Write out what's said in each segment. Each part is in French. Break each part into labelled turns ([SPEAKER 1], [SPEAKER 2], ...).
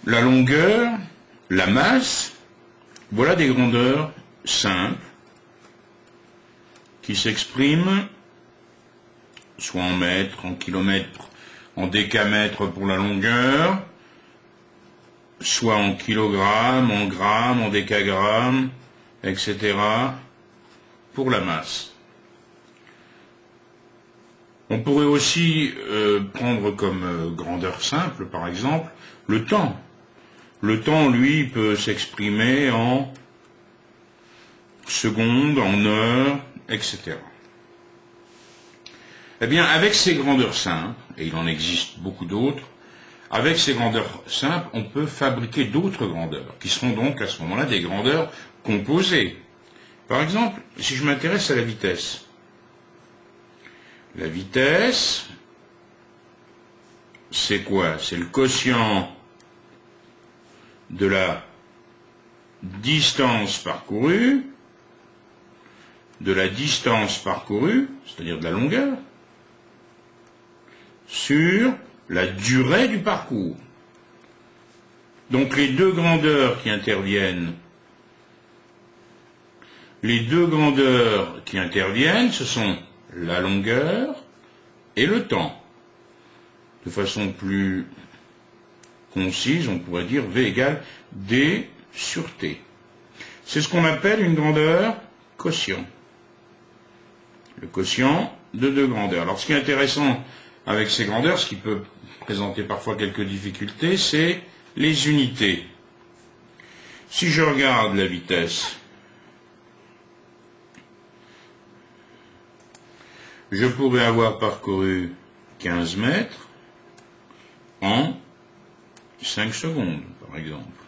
[SPEAKER 1] la longueur, la masse, voilà des grandeurs simples qui s'expriment soit en mètres, en kilomètres, en décamètres pour la longueur, soit en kilogrammes, en grammes, en décagrammes, etc. pour la masse. On pourrait aussi prendre comme grandeur simple, par exemple, le temps. Le temps, lui, peut s'exprimer en secondes, en heures, etc. Eh bien, avec ces grandeurs simples, et il en existe beaucoup d'autres, avec ces grandeurs simples, on peut fabriquer d'autres grandeurs, qui seront donc à ce moment-là des grandeurs composées. Par exemple, si je m'intéresse à la vitesse. La vitesse, c'est quoi? C'est le quotient de la distance parcourue, c'est-à-dire de la longueur, sur la durée du parcours. Donc les deux grandeurs qui interviennent, ce sont la longueur et le temps. De façon plus concise, on pourrait dire V égale D sur T. C'est ce qu'on appelle une grandeur quotient. Le quotient de deux grandeurs. Alors ce qui est intéressant avec ces grandeurs, ce qui peut présenter parfois quelques difficultés, c'est les unités. Si je regarde la vitesse, je pourrais avoir parcouru 15 mètres en 5 secondes, par exemple.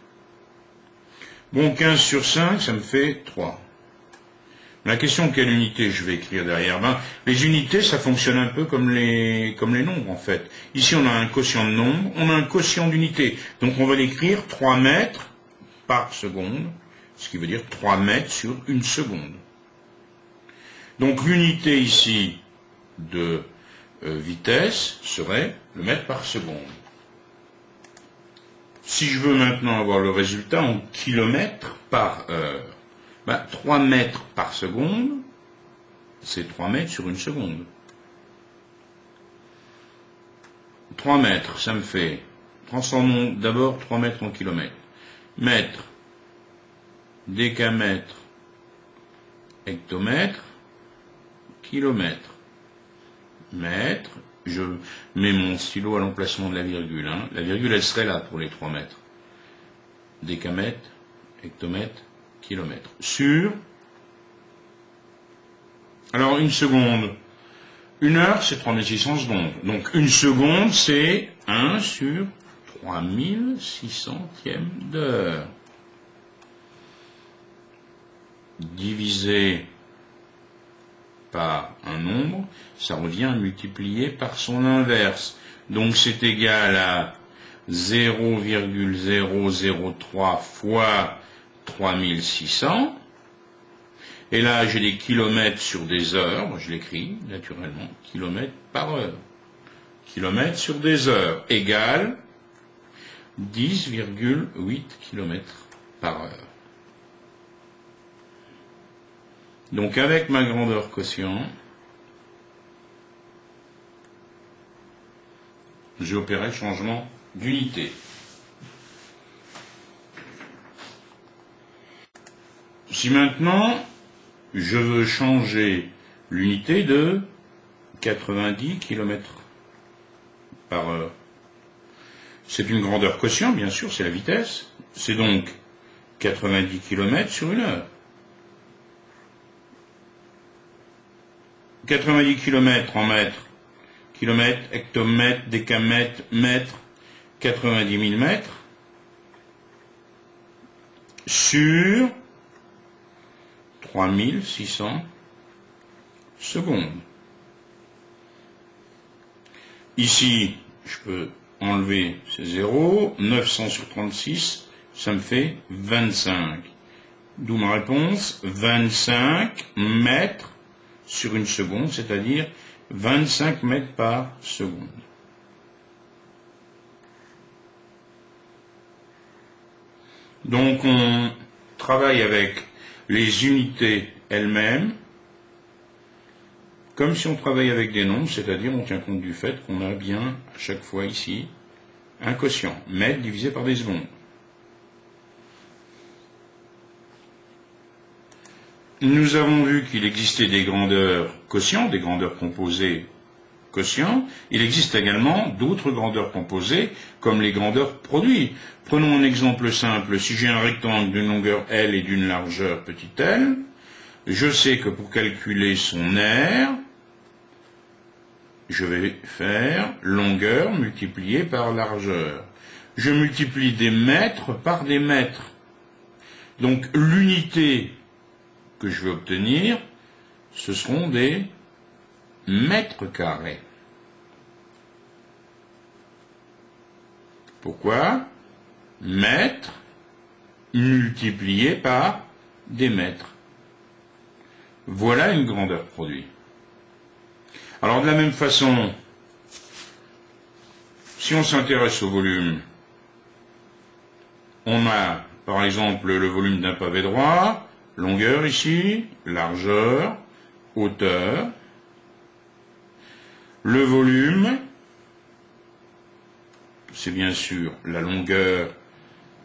[SPEAKER 1] Bon, 15 sur 5, ça me fait 3. La question, quelle unité je vais écrire derrière? Les unités, ça fonctionne un peu comme les nombres, en fait. Ici, on a un quotient de nombre, on a un quotient d'unité. Donc, on va l'écrire 3 mètres par seconde, ce qui veut dire 3 mètres sur une seconde. Donc, l'unité ici de vitesse serait le mètre par seconde. Si je veux maintenant avoir le résultat en kilomètres par heure, 3 mètres par seconde, c'est 3 mètres sur une seconde. 3 mètres, ça me fait, transformons d'abord 3 mètres en kilomètres. Mètre, décamètre, hectomètre, kilomètre. Mètre, je mets mon stylo à l'emplacement de la virgule. La virgule, elle serait là pour les 3 mètres. Décamètre, hectomètre, kilomètre. Sur. Alors, une seconde. Une heure, c'est 3600 secondes. Donc, une seconde, c'est 1 sur 3600e d'heure. Divisé par un nombre, ça revient à multiplier par son inverse. Donc c'est égal à 0,003 fois 3600. Et là, j'ai des kilomètres sur des heures. Moi, je l'écris naturellement, kilomètres par heure. Kilomètres sur des heures égale 10,8 kilomètres par heure. Donc avec ma grandeur quotient, j'ai opéré le changement d'unité. Si maintenant je veux changer l'unité de 90 km par heure, c'est une grandeur quotient, bien sûr, c'est la vitesse. C'est donc 90 km sur une heure. 90 km en mètres, kilomètres, hectomètres, décamètres, mètres, 90 000 mètres, sur 3600 secondes. Ici, je peux enlever ces zéros, 900 sur 36, ça me fait 25. D'où ma réponse, 25 mètres sur une seconde, c'est-à-dire 25 mètres par seconde. Donc on travaille avec les unités elles-mêmes, comme si on travaillait avec des nombres, c'est-à-dire on tient compte du fait qu'on a bien à chaque fois ici un quotient, mètre divisé par des secondes. Nous avons vu qu'il existait des grandeurs quotients, des grandeurs composées quotient. Il existe également d'autres grandeurs composées, comme les grandeurs produits. Prenons un exemple simple. Si j'ai un rectangle d'une longueur L et d'une largeur petit l, je sais que pour calculer son aire, je vais faire longueur multipliée par largeur. Je multiplie des mètres par des mètres. Donc l'unité que je vais obtenir, ce seront des mètres carrés. Pourquoi? Mètres multiplié par des mètres. Voilà une grandeur produit. Alors de la même façon, si on s'intéresse au volume, on a par exemple le volume d'un pavé droit, longueur ici, largeur, hauteur. Le volume, c'est bien sûr la longueur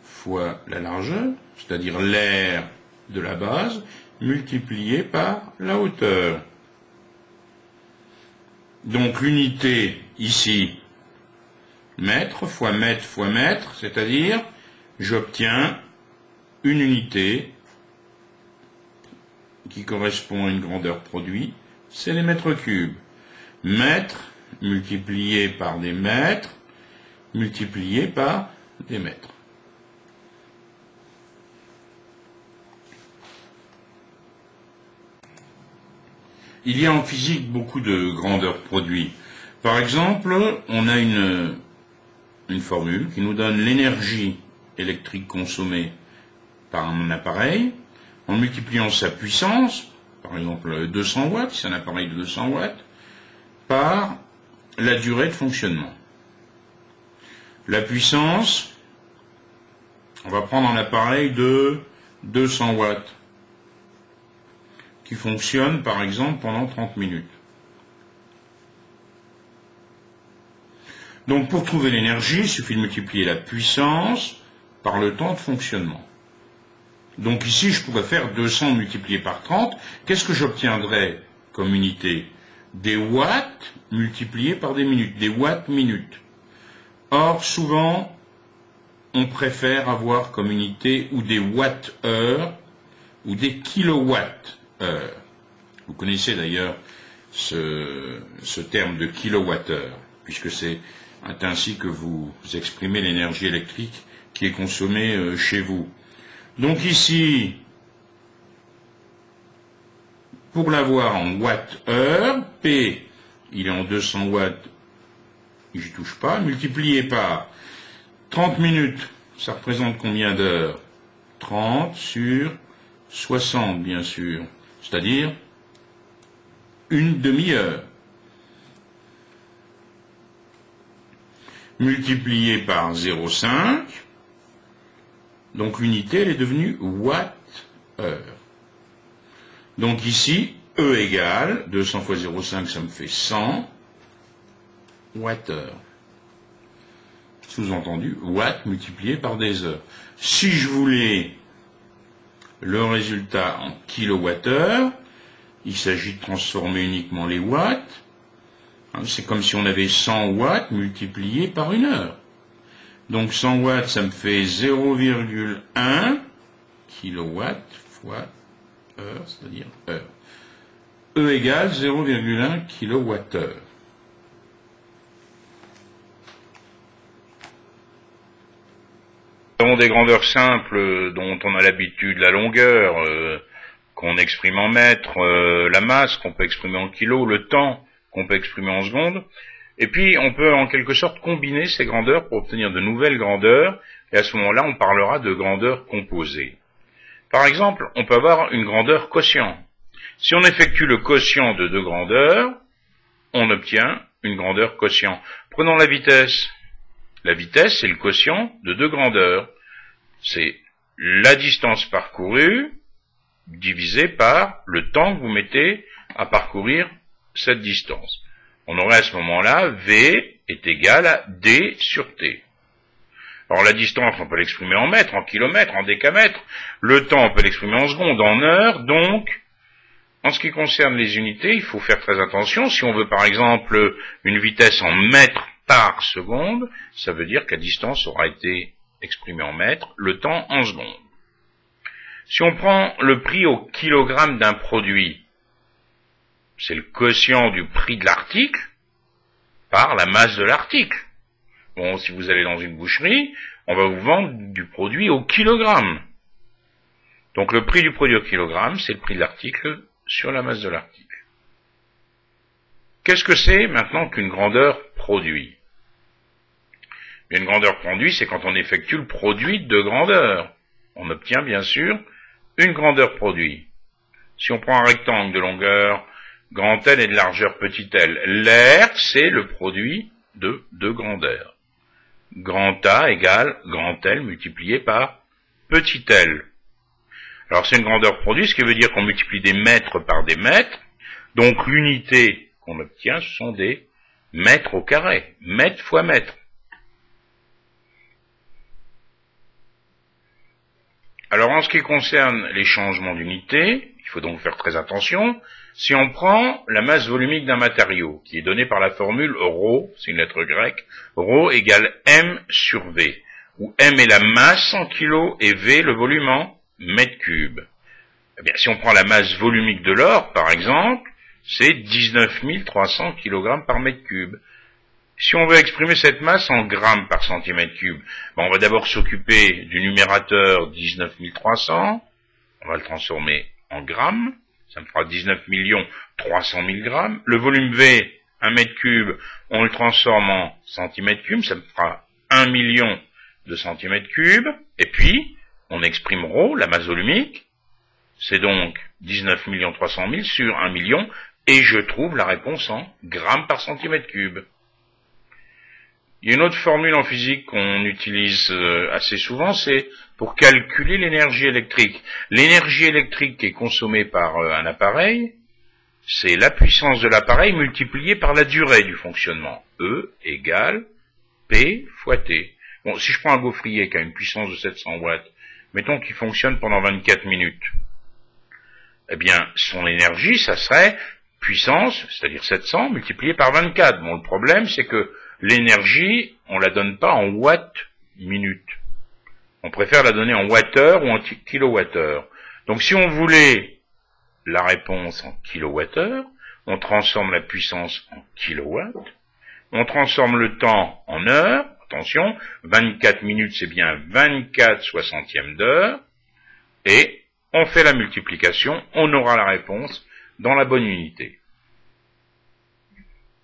[SPEAKER 1] fois la largeur, c'est-à-dire l'aire de la base, multiplié par la hauteur. Donc l'unité ici, mètre fois mètre fois mètre, c'est-à-dire j'obtiens une unité qui correspond à une grandeur produit, c'est les mètres cubes. Mètres multiplié par des mètres, multiplié par des mètres. Il y a en physique beaucoup de grandeurs produits. Par exemple, on a une formule qui nous donne l'énergie électrique consommée par un appareil, en multipliant sa puissance, par exemple 200 watts, c'est un appareil de 200 watts, par la durée de fonctionnement. La puissance, on va prendre un appareil de 200 watts, qui fonctionne par exemple pendant 30 minutes. Donc pour trouver l'énergie, il suffit de multiplier la puissance par le temps de fonctionnement. Donc ici, je pourrais faire 200 multiplié par 30. Qu'est-ce que j'obtiendrais comme unité? Des watts multipliés par des minutes, des watts minutes. Or, souvent, on préfère avoir comme unité ou des watts-heures ou des kilowatts-heures. Vous connaissez d'ailleurs ce terme de kilowattheure, puisque c'est ainsi que vous exprimez l'énergie électrique qui est consommée chez vous. Donc ici, pour l'avoir en watts-heure, P, il est en 200 watts, j'y touche pas, multiplié par 30 minutes, ça représente combien d'heures? 30 sur 60, bien sûr, c'est-à-dire une demi-heure. Multiplié par 0,5, donc l'unité elle est devenue watt-heure. Donc ici, E égale 200 fois 0,5, ça me fait 100 watts-heure. Sous-entendu, watt multiplié par des heures. Si je voulais le résultat en kilowattheure, il s'agit de transformer uniquement les watts. C'est comme si on avait 100 watts multipliés par une heure. Donc 100 watts, ça me fait 0,1 kilowatt fois heure, c'est-à-dire heure. E égale 0,1 kilowattheure. Nous avons des grandeurs simples dont on a l'habitude, la longueur qu'on exprime en mètres, la masse qu'on peut exprimer en kilos, le temps qu'on peut exprimer en secondes. Et puis on peut en quelque sorte combiner ces grandeurs pour obtenir de nouvelles grandeurs, et à ce moment-là on parlera de grandeurs composées. Par exemple, on peut avoir une grandeur quotient. Si on effectue le quotient de deux grandeurs, on obtient une grandeur quotient. Prenons la vitesse. La vitesse, c'est le quotient de deux grandeurs. C'est la distance parcourue divisé par le temps que vous mettez à parcourir cette distance. On aurait à ce moment-là V est égal à D sur T. Alors la distance, on peut l'exprimer en mètres, en kilomètres, en décamètres. Le temps, on peut l'exprimer en secondes, en heures. Donc, en ce qui concerne les unités, il faut faire très attention. Si on veut par exemple une vitesse en mètres par seconde, ça veut dire que la distance aura été exprimée en mètres, le temps en secondes. Si on prend le prix au kilogramme d'un produit, c'est le quotient du prix de l'article par la masse de l'article. Bon, si vous allez dans une boucherie, on va vous vendre du produit au kilogramme. Donc le prix du produit au kilogramme, c'est le prix de l'article sur la masse de l'article. Qu'est-ce que c'est maintenant qu'une grandeur produit? Bien, une grandeur produit, c'est quand on effectue le produit de grandeur. On obtient bien sûr une grandeur produit. Si on prend un rectangle de longueur grand L et de largeur petit l, l'air, c'est le produit de deux grandeurs. Grand A égale grand L multiplié par petit l. Alors c'est une grandeur produit, ce qui veut dire qu'on multiplie des mètres par des mètres, donc l'unité qu'on obtient, ce sont des mètres au carré, mètre fois mètre. Alors en ce qui concerne les changements d'unité, il faut donc faire très attention. Si on prend la masse volumique d'un matériau, qui est donnée par la formule ρ, c'est une lettre grecque, ρ égale m sur v, où m est la masse en kilos et v le volume en mètres cubes. Eh bien, si on prend la masse volumique de l'or, par exemple, c'est 19 300 kg par mètre cube. Si on veut exprimer cette masse en grammes par centimètre cube, on va d'abord s'occuper du numérateur 19 300, on va le transformer en grammes, ça me fera 19 300 000 grammes. Le volume V, 1 mètre cube, on le transforme en centimètres cubes, ça me fera 1 million de centimètres cubes, et puis on exprime ρ, la masse volumique, c'est donc 19 300 000 sur 1 million, et je trouve la réponse en grammes par centimètre cube. Il y a une autre formule en physique qu'on utilise assez souvent, c'est pour calculer l'énergie électrique. L'énergie électrique qui est consommée par un appareil, c'est la puissance de l'appareil multipliée par la durée du fonctionnement. E égale P fois T. Bon, si je prends un gaufrier qui a une puissance de 700 watts, mettons qu'il fonctionne pendant 24 minutes, eh bien, son énergie, ça serait puissance, c'est-à-dire 700, multiplié par 24. Bon, le problème, c'est que l'énergie, on la donne pas en watts-minute. On préfère la donner en wattheure ou en kilowattheure. Donc si on voulait la réponse en kilowattheure, on transforme la puissance en kilowatts, on transforme le temps en heure, attention, 24 minutes c'est bien 24 soixantièmes d'heure, et on fait la multiplication, on aura la réponse dans la bonne unité.